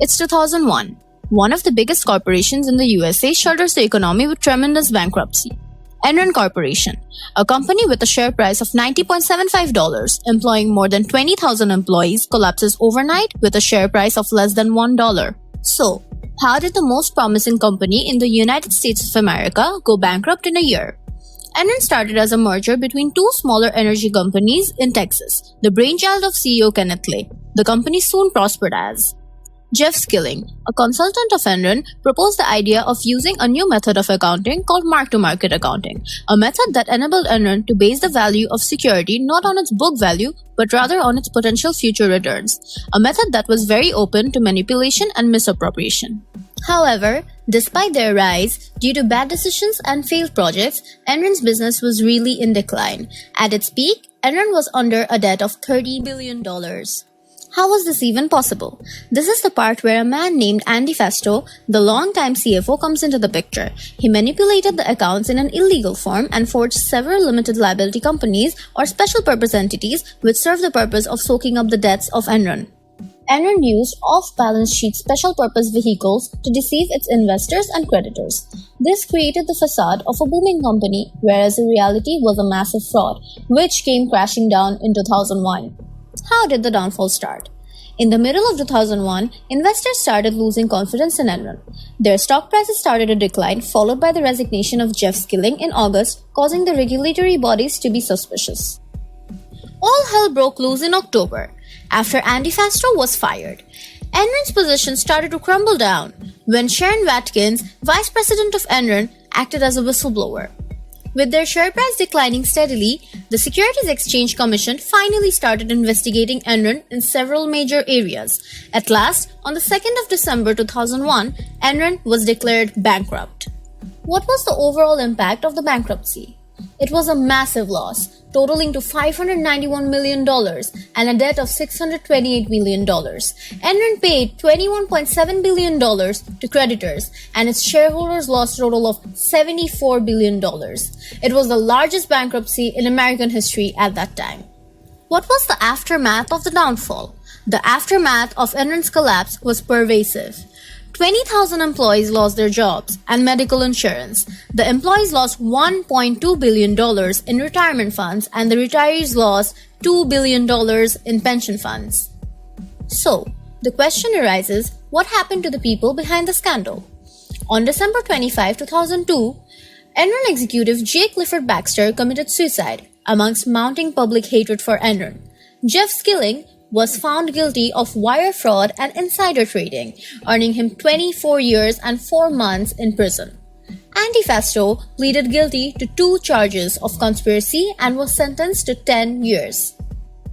It's 2001. One of the biggest corporations in the USA shudders the economy with tremendous bankruptcy. Enron Corporation, a company with a share price of $90.75, employing more than 20,000 employees, collapses overnight with a share price of less than $1. So, how did the most promising company in the United States of America go bankrupt in a year? Enron started as a merger between two smaller energy companies in Texas, the brainchild of CEO Kenneth Lay. The company soon prospered as Jeff Skilling, a consultant of Enron, proposed the idea of using a new method of accounting called mark-to-market accounting, a method that enabled Enron to base the value of security not on its book value, but rather on its potential future returns, a method that was very open to manipulation and misappropriation. However, despite their rise, due to bad decisions and failed projects, Enron's business was really in decline. At its peak, Enron was under a debt of $30 billion. How was this even possible? This is the part where a man named Andy Fasto, the longtime CFO, comes into the picture. He manipulated the accounts in an illegal form and forged several limited liability companies or special purpose entities which served the purpose of soaking up the debts of Enron. Enron used off-balance sheet special purpose vehicles to deceive its investors and creditors. This created the facade of a booming company, whereas the reality was a massive fraud, which came crashing down in 2001. How did the downfall start? In the middle of 2001, investors started losing confidence in Enron. Their stock prices started to decline, followed by the resignation of Jeff Skilling in August, causing the regulatory bodies to be suspicious. All hell broke loose in October, after Andy Fasto was fired. Enron's position started to crumble down when Sharon Watkins, vice president of Enron, acted as a whistleblower. With their share price declining steadily, the Securities Exchange Commission finally started investigating Enron in several major areas. At last, on the 2nd of December 2001, Enron was declared bankrupt. What was the overall impact of the bankruptcy? It was a massive loss, totaling to $591 million and a debt of $628 million. Enron paid $21.7 billion to creditors, and its shareholders lost a total of $74 billion. It was the largest bankruptcy in American history at that time. What was the aftermath of the downfall? The aftermath of Enron's collapse was pervasive. 20,000 employees lost their jobs and medical insurance. The employees lost $1.2 billion in retirement funds, and the retirees lost $2 billion in pension funds. So, the question arises, what happened to the people behind the scandal? On December 25, 2002, Enron executive J. Clifford Baxter committed suicide amongst mounting public hatred for Enron. Jeff Skilling was found guilty of wire fraud and insider trading, earning him 24 years and 4 months in prison. Andy Fasto pleaded guilty to 2 charges of conspiracy and was sentenced to 10 years.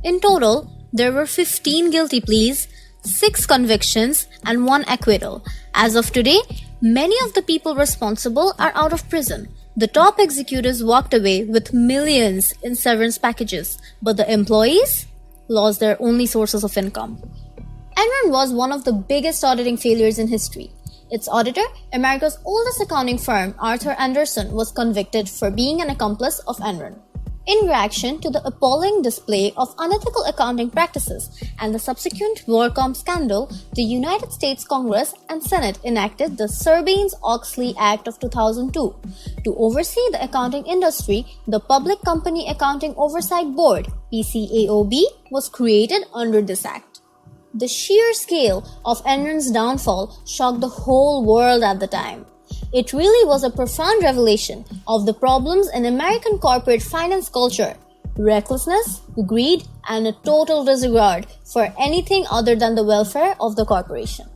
In total, there were 15 guilty pleas, 6 convictions, and 1 acquittal. As of today, many of the people responsible are out of prison. The top executives walked away with millions in severance packages, but the employees lost their only sources of income. Enron was one of the biggest auditing failures in history. Its auditor, America's oldest accounting firm, Arthur Andersen, was convicted for being an accomplice of Enron. In reaction to the appalling display of unethical accounting practices and the subsequent WorldCom scandal, the United States Congress and Senate enacted the Sarbanes-Oxley Act of 2002. To oversee the accounting industry, the Public Company Accounting Oversight Board, PCAOB, was created under this act. The sheer scale of Enron's downfall shocked the whole world at the time. It really was a profound revelation of the problems in American corporate finance culture: recklessness, greed, and a total disregard for anything other than the welfare of the corporation.